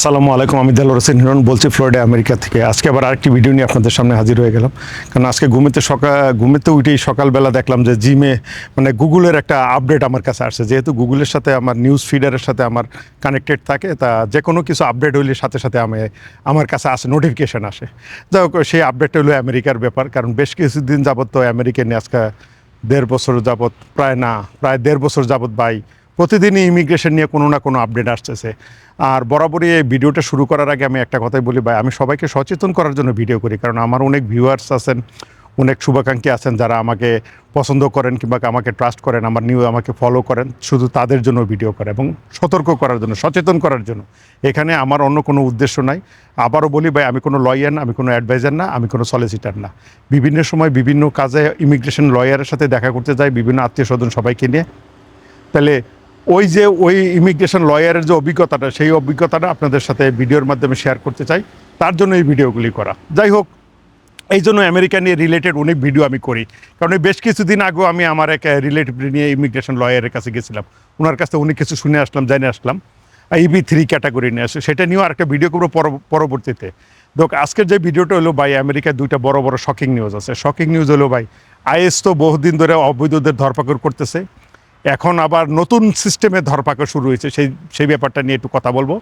আসসালামু আলাইকুম, আমি দেলোয়ার হোসেন হিরণ বলছি ফ্লোরিডা আমেরিকা থেকে। আজকে আবার আরেকটি ভিডিও নিয়ে আপনাদের সামনে হাজির হয়ে গেলাম। কারণ আজকে ঘুমেতে উঠেই সকালবেলা দেখলাম যে জিমে মানে গুগলের একটা আপডেট আমার কাছে আসছে। যেহেতু গুগলের সাথে আমার নিউজ ফিডারের সাথে আমার কানেক্টেড থাকে, তা যে কোনো কিছু আপডেট হইলে সাথে সাথে আমার কাছে আসে, নোটিফিকেশান আসে। যাই হোক, সেই আপডেটটা হলো আমেরিকার ব্যাপার। কারণ বেশ কিছুদিন যাবত তো আমেরিকা নিয়ে আজকে প্রায় দেড় বছর যাবত প্রতিদিনই ইমিগ্রেশন নিয়ে কোনো না কোনো আপডেট আসতেছে। আর বরাবরই এই ভিডিওটা শুরু করার আগে আমি একটা কথাই বলি ভাই, আমি সবাইকে সচেতন করার জন্য ভিডিও করি। কারণ আমার অনেক ভিউয়ার্স আছেন, অনেক শুভাকাঙ্ক্ষী আছেন যারা আমাকে পছন্দ করেন কিংবা আমাকে ট্রাস্ট করেন, আমাকে ফলো করেন, শুধু তাদের জন্য ভিডিও করে এবং সতর্ক করার জন্য, সচেতন করার জন্য। এখানে আমার অন্য কোনো উদ্দেশ্য নাই। আবারও বলি ভাই, আমি কোনো লয়ার না, আমি কোনো অ্যাডভাইজার না, আমি কোনো সলিসিটার না। বিভিন্ন সময় বিভিন্ন কাজে ইমিগ্রেশন লয়ারের সাথে দেখা করতে যাই, বিভিন্ন আত্মীয় স্বজন সবাইকে নিয়ে। তাহলে ওই ইমিগ্রেশন লয়ারের যে অভিজ্ঞতাটা, সেই অভিজ্ঞতাটা আপনাদের সাথে ভিডিওর মাধ্যমে শেয়ার করতে চাই, তার জন্য এই ভিডিওগুলি করা। যাই হোক, এই জন্য আমেরিকা নিয়ে রিলেটেড অনেক ভিডিও আমি করি। কারণ বেশ কিছুদিন আগেও আমি আমার এক রিলেটিভ নিয়ে ইমিগ্রেশন লয়ারের কাছে গেছিলাম, ওনার কাছে অনেক কিছু শুনে আসলাম, জেনে আসলাম। EB3 ক্যাটাগরি নিয়ে আসে, সেটা নিয়েও আরেকটা ভিডিও করবো পরবর্তীতে। আজকের যে ভিডিওটা হলো ভাই, আমেরিকায় দুইটা বড় বড় শকিং নিউজ আছে। শকিং নিউজ হলো ভাই, IS তো বহুদিন ধরে অবৈধদের ধরপাকড় করতেছে, এখন আবার নতুন সিস্টেমে ধরপাকড় শুরু হয়েছে, সেই ব্যাপারটা নিয়ে একটু কথা বলবো।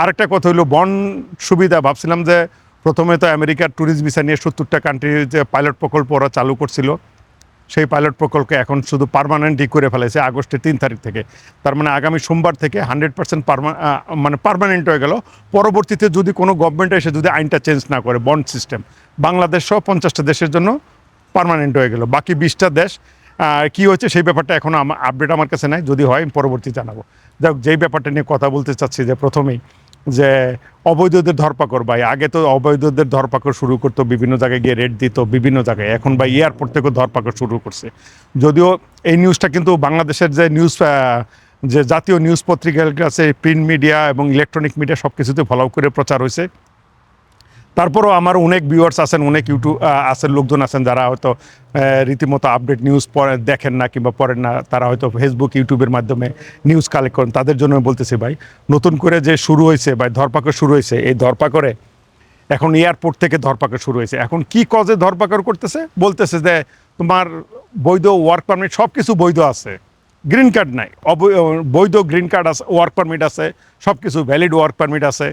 আরেকটা কথা হলো বন্ড সুবিধা। ভাবছিলাম যে প্রথমে তো আমেরিকার ট্যুরিস্ট ভিসা নিয়ে 70টা কান্ট্রির যে পাইলট প্রকল্প ওরা চালু করছিল, সেই পাইলট প্রকল্পকে এখন শুধু পার্মানেন্টই করে ফেলেছে আগস্টের 3 তারিখ থেকে। তার মানে আগামী সোমবার থেকে 100% পার্মানেন্ট হয়ে গেল। পরবর্তীতে যদি কোনো গভর্নমেন্ট এসে যদি আইনটা চেঞ্জ না করে, বন্ড সিস্টেম বাংলাদেশ সহ 50টা দেশের জন্য পার্মানেন্ট হয়ে গেল। বাকি 20টা দেশ কী হচ্ছে সেই ব্যাপারটা এখনও আপডেট আমার কাছে নাই, যদি হয় আমি পরবর্তী জানাবো। যাই হোক, যেই ব্যাপারটা নিয়ে কথা বলতে চাচ্ছি, যে প্রথমেই যে অবৈধদের ধরপাকড় ভাই, আগে তো অবৈধদের ধরপাকড় শুরু করতো, বিভিন্ন জায়গায় গিয়ে রেড দিত বিভিন্ন জায়গায়। এখন ভাই এয়ারপোর্ট থেকেও ধরপাকড় শুরু করছে। যদিও এই নিউজটা কিন্তু বাংলাদেশের যে জাতীয় নিউজ পত্রিকার কাছে, প্রিন্ট মিডিয়া এবং ইলেকট্রনিক মিডিয়া সব কিছুতে ফলো করে প্রচার হয়েছে। তারপরও আমার অনেক ভিউয়ার্স আছেন, অনেক লোকজন আছেন যারা হয়তো রীতিমতো আপডেট নিউজ দেখেন না কিংবা পড়েন না। তারা হয়তো ফেসবুক, ইউটিউবের মাধ্যমে নিউজ কালেক্ট করেন। তাদের জন্য বলতেছি ভাই, নতুন করে যে শুরু হয়েছে ভাই, ধরপাকড় শুরু হয়েছে, এই ধরপাকড়ে এখন এয়ারপোর্ট থেকে ধরপাকড় শুরু হয়েছে। এখন কি কজে ধরপাকড় করতেছে? বলতেছে যে তোমার বৈধ ওয়ার্ক পারমিট, সব কিছু বৈধ আছে, গ্রিন কার্ড নাই, বৈধ গ্রিন কার্ড আছে, ওয়ার্ক পারমিট আছে, সব কিছু ভ্যালিড ওয়ার্ক পারমিট আছে।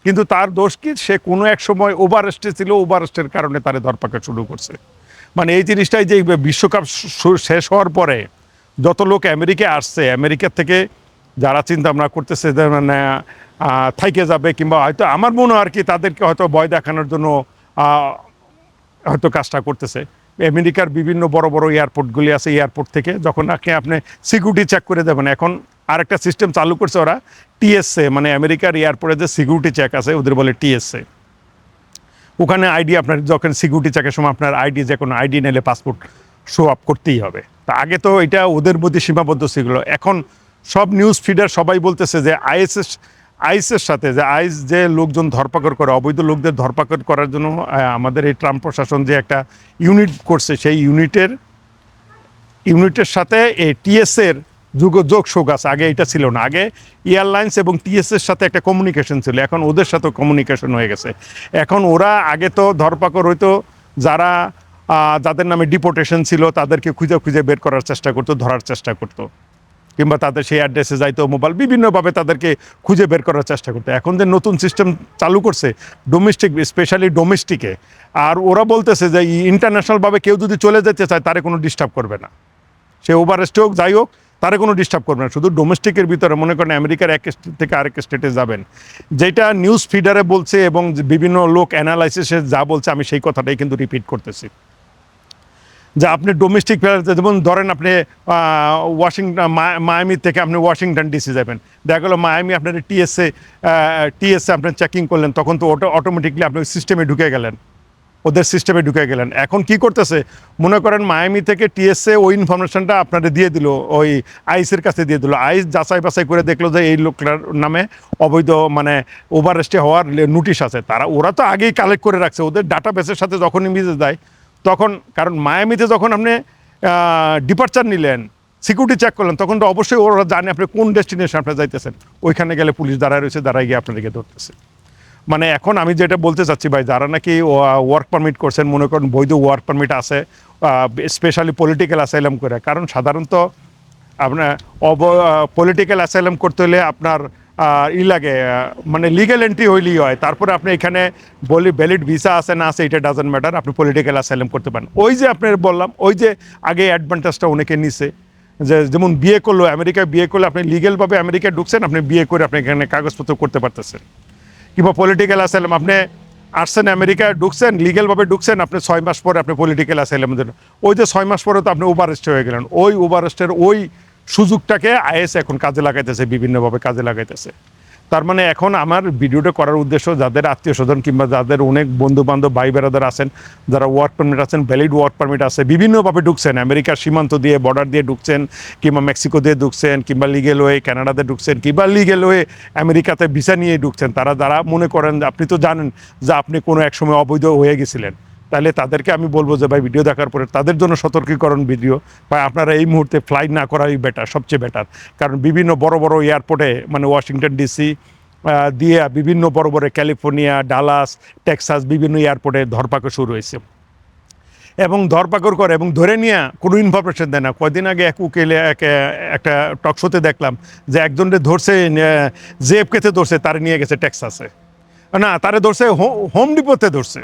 কিন্তু তার দোষ কি? সে কোনো এক সময় ওভারস্টে ছিল, ওভারস্টের কারণে তারে ধরপাকড় শুরু করছে। মানে এই জিনিসটাই যে বিশ্বকাপ শেষ হওয়ার পরে যত লোক আমেরিকায় আসছে, আমেরিকা থেকে যারা চিন্তা ভাবনা করতেছে যে মানে থাইকে যাবে, কিংবা হয়তো আমার মনে হয় আর কি তাদেরকে হয়তো ভয় দেখানোর জন্য হয়তো কাজটা করতেছে। আমেরিকার বিভিন্ন বড় বড় এয়ারপোর্টগুলি আছে, এয়ারপোর্ট থেকে যখন আপনি সিকিউরিটি চেক করে দেবেন, এখন আরেকটা সিস্টেম চালু করছে ওরা, TSA, মানে আমেরিকার এয়ারপোর্টে যে সিকিউরিটি চেক আছে ওদের বলে TSA। ওখানে আইডি, আপনার যখন সিকিউরিটি চেকের সময় আপনার আইডি, যে কোনো আইডি নিলে পাসপোর্ট শো আপ করতেই হবে। তা আগে তো এটা ওদের মধ্যে সীমাবদ্ধ ছিল। এখন সব নিউজ ফিডার সবাই বলতেছে যে আইসের সাথে, যে আইস যে লোকজন ধরপাকড় করে, অবৈধ লোকদের ধরপাকড় করার জন্য আমাদের এই ট্রাম্প প্রশাসন যে একটা ইউনিট করছে, সেই ইউনিটের সাথে এই TSA-র যোগসোগ আছে। আগে এটা ছিল না। আগে এয়ারলাইন্স এবং TSA-র সাথে একটা কমিউনিকেশন ছিল, এখন ওদের সাথেও কমিউনিকেশন হয়ে গেছে। এখন ওরা, আগে তো ধরপাকড় হইতো যাদের নামে ডিপোর্টেশন ছিল তাদেরকে খুঁজে খুঁজে বের করার চেষ্টা করতো, ধরার চেষ্টা করতো, কিংবা তাদের সেই অ্যাড্রেসে যাইতো, মোবাইল বিভিন্নভাবে তাদেরকে খুঁজে বের করার চেষ্টা করতো। এখন যে নতুন সিস্টেম চালু করছে ডোমেস্টিক, স্পেশালি ডোমেস্টিকে, আর ওরা বলতেছে যে ইন্টারন্যাশনালভাবে কেউ যদি চলে যেতে চায় তারে কোনো ডিস্টার্ব করবে না, সে ওভারস্টে হোক যাই হোক, তারে কোনো ডিস্টার্ব করবে না। শুধু ডোমেস্টিকের ভিতরে, মনে করেন আমেরিকার এক স্টেট থেকে আরেক স্টেটে যাবেন, যেটা নিউজ ফিডারে বলছে এবং বিভিন্ন লোক অ্যানালাইসিসে যা বলছে, আমি সেই কথাটাই কিন্তু রিপিট করতেছি। যে আপনি ডোমেস্টিক, যেমন ধরেন আপনি মায়ামি থেকে আপনি ওয়াশিংটন DC যাবেন, দেখা গেলো মায়ামি আপনার TSA আপনার চেকিং করলেন, তখন তো অটোমেটিকলি আপনি সিস্টেমে ঢুকে গেলেন, ওদের সিস্টেমে ঢুকে গেলেন। এখন কি করতেছে, মনে করেন মায়ামি থেকে TSA ওই ইনফরমেশনটা আপনাদের দিয়ে দিল, ওই আইসের কাছে দিয়ে দিল। আইস যাচাই বাছাই করে দেখলো যে এই লোকটার নামে অবৈধ, মানে ওভারস্টে হওয়ার নোটিশ আছে। ওরা তো আগেই কালেক্ট করে রাখছে, ওদের ডাটা বেসের সাথে যখনই মিশে যায় তখন। কারণ মায়ামিতে যখন আপনি ডিপার্চার নিলেন, সিকিউরিটি চেক করলেন, তখন তো অবশ্যই ওরা জানে আপনি কোন ডেস্টিনেশন আপনি যাইতেছেন। ওইখানে গেলে পুলিশ দাঁড়ায় রয়েছে, দাঁড়ায় গিয়ে আপনাদেরকে ধরতেছে। মানে এখন আমি যেটা বলতে চাচ্ছি ভাই, যারা নাকি ওয়ার্ক পারমিট করছেন, মনে করেন বৈধ ওয়ার্ক পারমিট আছে, স্পেশালি পলিটিক্যাল অ্যাসাইলাম করে, কারণ সাধারণত আপনার পলিটিক্যাল অ্যাসাইলাম করতে হলে আপনার লাগে, মানে লিগ্যাল এন্ট্রি হইলেই হয়। তারপরে আপনি এখানে বলি ভ্যালিড ভিসা আছে না আছে, এটা ডাজন্ট ম্যাটার, আপনি পলিটিক্যাল অ্যাসাইলাম করতে পারেন। ওই যে আপনার বললাম, ওই যে আগে অ্যাডভান্টেজটা অনেকে নিছে, যে যেমন বিয়ে করলো, আমেরিকায় বিয়ে করলে আপনি লিগ্যালভাবে আমেরিকায় ঢুকছেন, আপনি বিয়ে করে আপনি এখানে কাগজপত্র করতে পারতেছেন। কিংবা পলিটিক্যাল অ্যাসাইলাম, আপনি আসছেন আমেরিকায় ঢুকছেন, লিগ্যালভাবে ঢুকছেন, আপনি 6 মাস পরে আপনি পলিটিক্যাল অ্যাসাইলামের জন্য, ওই যে 6 মাস পরে তো আপনি ওভারস্টে হয়ে গেলেন। ওই ওভারস্টের ওই সুযোগটাকে আইএস এখন কাজে লাগাইতেছে, বিভিন্নভাবে কাজে লাগাইতেছে। তার মানে এখন আমার ভিডিওটা করার উদ্দেশ্য, যাদের আত্মীয় স্বজন কিংবা যাদের অনেক বন্ধু বান্ধব ভাই বেড়াদার আছেন, যারা ওয়ার্ক পারমিট আছেন, ভ্যালিড ওয়ার্ক পারমিট আছে, বিভিন্নভাবে ঢুকছেন, আমেরিকার সীমান্ত দিয়ে বর্ডার দিয়ে ঢুকছেন, কিংবা মেক্সিকো দিয়ে ঢুকছেন, কিংবা লিগেল ওয়ে কানাডাতে ঢুকছেন, কিংবা লিগেল ওয়ে আমেরিকাতে ভিসা নিয়ে ঢুকছেন, তারা যারা মনে করেন, আপনি তো জানেন যে আপনি কোনো এক সময় অবৈধ হয়ে গেছিলেন, তাহলে তাদেরকে আমি বলবো যে ভাই, ভিডিও দেখার পরে তাদের জন্য সতর্কীকরণ ভিডিও, বা আপনারা এই মুহূর্তে ফ্লাইট না করাই বেটার, সবচেয়ে বেটার। কারণ বিভিন্ন বড় বড় এয়ারপোর্টে, মানে ওয়াশিংটন ডিসি দিয়ে বিভিন্ন বড় বড় ক্যালিফোর্নিয়া, ডালাস, টেক্সাস, বিভিন্ন এয়ারপোর্টে ধরপাকড় শুরু হয়েছে, এবং ধরপাকড় করে এবং ধরে নিয়ে কোনো ইনফরমেশন দেয় না। কয়দিন আগে এক উকিলে একটা টকশোতে দেখলাম যে একজনকে ধরছে, জেএফকেতে ধরছে, তারে নিয়ে গেছে টেক্সাসে, না তারে ধরছে হোম ডিপোতে ধরছে।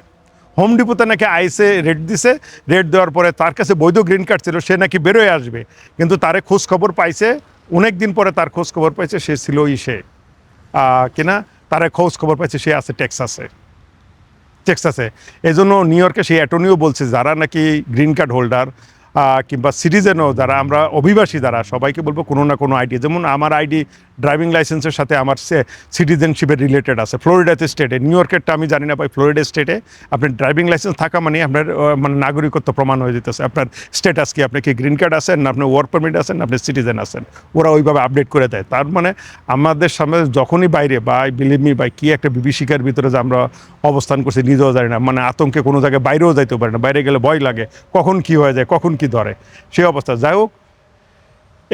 হোম ডিপোতে নাকি আইসে রেট দিছে, রেট দেওয়ার পরে তার কাছে বৈধ গ্রিন কার্ড ছিল, সে নাকি বেরোয় আসবে, কিন্তু তারে খোঁজ খবর পাইছে অনেক দিন পরে, তার খোঁজ খবর পাইছে সে ছিল কিনা, তারে খোঁজ খবর পাইছে সে আছে টেক্সাসে। এই জন্য নিউ ইয়র্কে সেই অ্যাটর্নিও বলছে, যারা নাকি গ্রিন কার্ড হোল্ডার কিংবা সিটিজেনও যারা, আমরা অভিবাসী যারা, সবাইকে বলবো কোনো না কোনো আইডি, যেমন আমার আইডি ড্রাইভিং লাইসেন্সের সাথে আমার সিটিজেনশিপের রিলেটেড আছে। ফ্লোরিডাতে স্টেটে, নিউ ইয়র্কেরটা আমি জানি না ভাই, ফ্লোরিডা স্টেটে আপনি ড্রাইভিং লাইসেন্স থাকা মানে আপনার মানে নাগরিকত্ব প্রমাণ হয়ে যেতেছে। আপনার স্ট্যাটাস কি, আপনি কি গ্রিন কার্ড আছেন, না আপনি ওয়ার্ক পারমিট আছেন, আপনি সিটিজেন আছেন, ওরা ওইভাবে আপডেট করে দেয়। তার মানে আমাদের সামনে যখনই বাইরে বা বিলিভ মি ভাই, কি একটা বিভীষিকার ভিতরে যে আমরা অবস্থান করছি নিজেও জানি না, মানে আতঙ্কে কোনো জায়গায় বাইরেও যাইতে পারে না, বাইরে গেলে ভয় লাগে কখন কি হয়ে যায়, কখন কি ধরে, সেই অবস্থা। যাই হোক,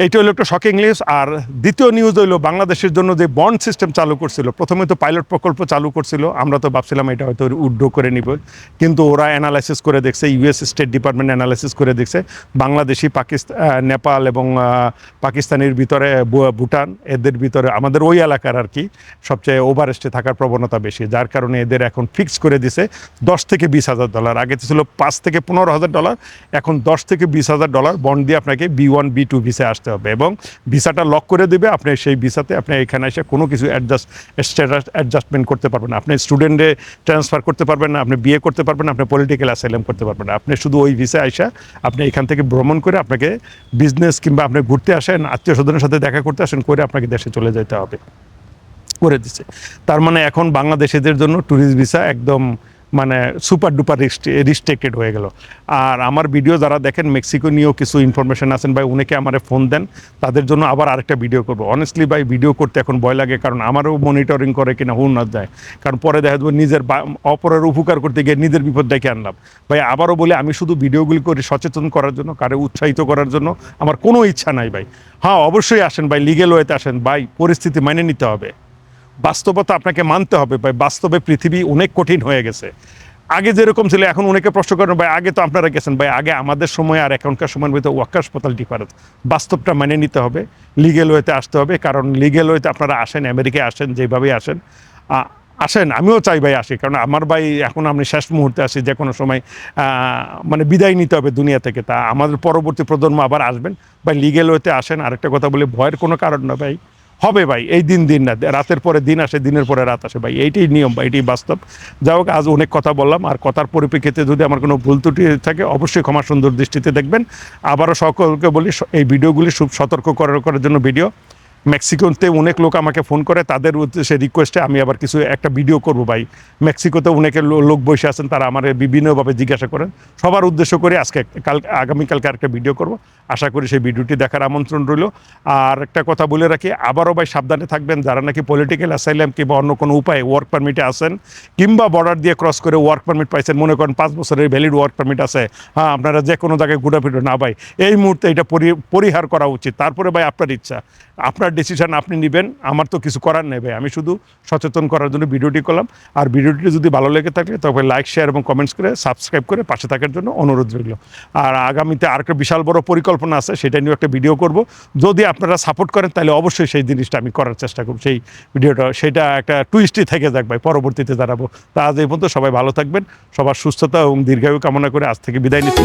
এইটা হলো একটা শকিং নিউজ। আর দ্বিতীয় নিউজ হইলো, বাংলাদেশের জন্য যে বন্ড সিস্টেম চালু করছিল, প্রথমে তো পাইলট প্রকল্প চালু করছিল, আমরা তো ভাবছিলাম এটা হয়তো উইথড্র করে নিব, কিন্তু ওরা অ্যানালাইসিস করে দেখছে, ইউএস স্টেট ডিপার্টমেন্ট অ্যানালাইসিস করে দেখছে, বাংলাদেশি, নেপাল এবং পাকিস্তানের ভিতরে ভুটান, এদের ভিতরে আমাদের ওই এলাকার আর কি সবচেয়ে ওভারেস্টে থাকার প্রবণতা বেশি, যার কারণে এদের এখন ফিক্স করে দিছে $10,000 থেকে $20,000। আগে ছিল $5,000 থেকে $15,000, এখন $10,000 থেকে $20,000 বন্ড দিয়ে আপনাকে B1 B2 ভিসা আসতে হবে, এবং ভিসাটা লক করে দেবে। আপনি সেই ভিসাতে আপনি এখানে এসে কোনো কিছু অ্যাডজাস্টমেন্ট করতে পারবেন না, আপনি স্টুডেন্টে ট্রান্সফার করতে পারবেন না, আপনি বিয়ে করতে পারবেন না, আপনি পলিটিক্যাল অ্যাসাইলাম করতে পারবেন না। আপনি শুধু ওই ভিসা আইসা আপনি এখান থেকে ভ্রমণ করে, আপনাকে বিজনেস কিংবা আপনি ঘুরতে আসেন, আত্মীয় স্বজনের সাথে দেখা করতে আসেন, করে আপনাকে দেশে চলে যেতে হবে, করে দিচ্ছে। তার মানে এখন বাংলাদেশিদের জন্য ট্যুরিস্ট ভিসা একদম মানে সুপার ডুপার রিস্ট্রিক্টেড হয়ে গেল। আর আমার ভিডিও যারা দেখেন, মেক্সিকো নিয়েও কিছু ইনফরমেশন আছেন ভাই, অনেকে আমারে ফোন দেন, তাদের জন্য আবার আরেকটা ভিডিও করবো। অনেস্টলি ভাই, ভিডিও করতে এখন ভয় লাগে, কারণ আমারও মনিটরিং করে কিনা হুন না যায়, কারণ পরে দেখা যাবে নিজের অপরের উপকার করতে গিয়ে নিজের বিপদ ডেকে আনলাম। ভাই আবারও বলে, আমি শুধু ভিডিওগুলি করি সচেতন করার জন্য, কারে উৎসাহিত করার জন্য, আমার কোনো ইচ্ছা নাই ভাই। হ্যাঁ অবশ্যই আসেন ভাই, লিগেল ওয়েতে আসেন ভাই, পরিস্থিতি মেনে নিতে হবে, বাস্তবতা আপনাকে মানতে হবে ভাই। বাস্তবে পৃথিবী অনেক কঠিন হয়ে গেছে, আগে যেরকম ছিল এখন অনেকে প্রশ্ন করেন ভাই, আগে তো আপনারা গেছেন ভাই, আগে আমাদের সময় আর এখনকার সময়ের ভিতরে ওয়াকাশ পাতাল ডিফারেন্স। বাস্তবটা মেনে নিতে হবে, লিগেল ওয়েতে আসতে হবে, কারণ লিগেল ওয়েতে আপনারা আসেন, আমেরিকায় আসেন, যেভাবেই আসেন আসেন, আমিও চাই ভাই আসি, কারণ আমার ভাই এখন আমি শেষ মুহূর্তে আসি, যে কোনো সময় মানে বিদায় নিতে হবে দুনিয়া থেকে, তা আমাদের পরবর্তী প্রজন্ম আবার আসবেন ভাই, লিগেল ওয়েতে আসেন। আরেকটা কথা বলে, ভয়ের কোনো কারণ না ভাই, হবে ভাই, এই দিন না, রাতের পরে দিন আসে, দিনের পরে রাত আসে ভাই, এইটাই নিয়ম ভাই, এটাই বাস্তব। যাই হোক, আজ অনেক কথা বললাম, আর কথার পরিপ্রেক্ষিতে যদি আমার কোনো ভুল ত্রুটি থাকে অবশ্যই ক্ষমা সুন্দর দৃষ্টিতে দেখবেন। আবারও সকলকে বলি, এই ভিডিওগুলি খুব সতর্ক করার জন্য ভিডিও, মেক্সিকোতে অনেক লোক আমাকে ফোন করে, তাদের উদ্দেশ্যে রিকোয়েস্টে আমি আবার কিছু একটা ভিডিও করব ভাই। মেক্সিকোতে অনেকে লোক বসে আছেন, তারা আমার বিভিন্নভাবে জিজ্ঞাসা করেন, সবার উদ্দেশ্য করে আজকে আগামীকালকে আরেকটা ভিডিও করব। আশা করি সেই ভিডিওটি দেখার আমন্ত্রণ রইল। আর একটা কথা বলে রাখি, আবারও ভাই সাবধানে থাকবেন, যারা নাকি পলিটিক্যাল অ্যাসাইলাম কিংবা অন্য কোনো উপায়ে ওয়ার্ক পারমিটে আসেন কিংবা বর্ডার দিয়ে ক্রস করে ওয়ার্ক পারমিট পাইছেন, মনে করেন 5 বছরের ভ্যালিড ওয়ার্ক পারমিট আছে, হ্যাঁ আপনারা যে কোনো জায়গায় ঘুরাফিরো না ভাই, এই মুহূর্তে এটা পরিহার করা উচিত। তারপরে ভাই আপনার ইচ্ছা, আপনার ডিসিশন আপনি নেবেন, আমার তো কিছু করার নেই ভাই। আমি শুধু সচেতন করার জন্য ভিডিওটি করলাম। আর ভিডিওটি যদি ভালো লেগে থাকে তবে লাইক, শেয়ার এবং কমেন্টস করে সাবস্ক্রাইব করে পাশে থাকার জন্য অনুরোধ রইল। আর আগামীতে আরেকটা বিশাল বড় পরিকল্পনা আছে, সেটা নিয়ে একটা ভিডিও করব। যদি আপনারা সাপোর্ট করেন তাহলে অবশ্যই সেই জিনিসটা আমি করার চেষ্টা করব, সেই ভিডিওটা, সেটা একটা টুইস্টই থেকে যাক ভাই, পরবর্তীতে জানাবো। তা আজ এই পর্যন্ত, সবাই ভালো থাকবেন, সবার সুস্থতা এবং দীর্ঘায়ু কামনা করে আজ থেকে বিদায় নিচ্ছি।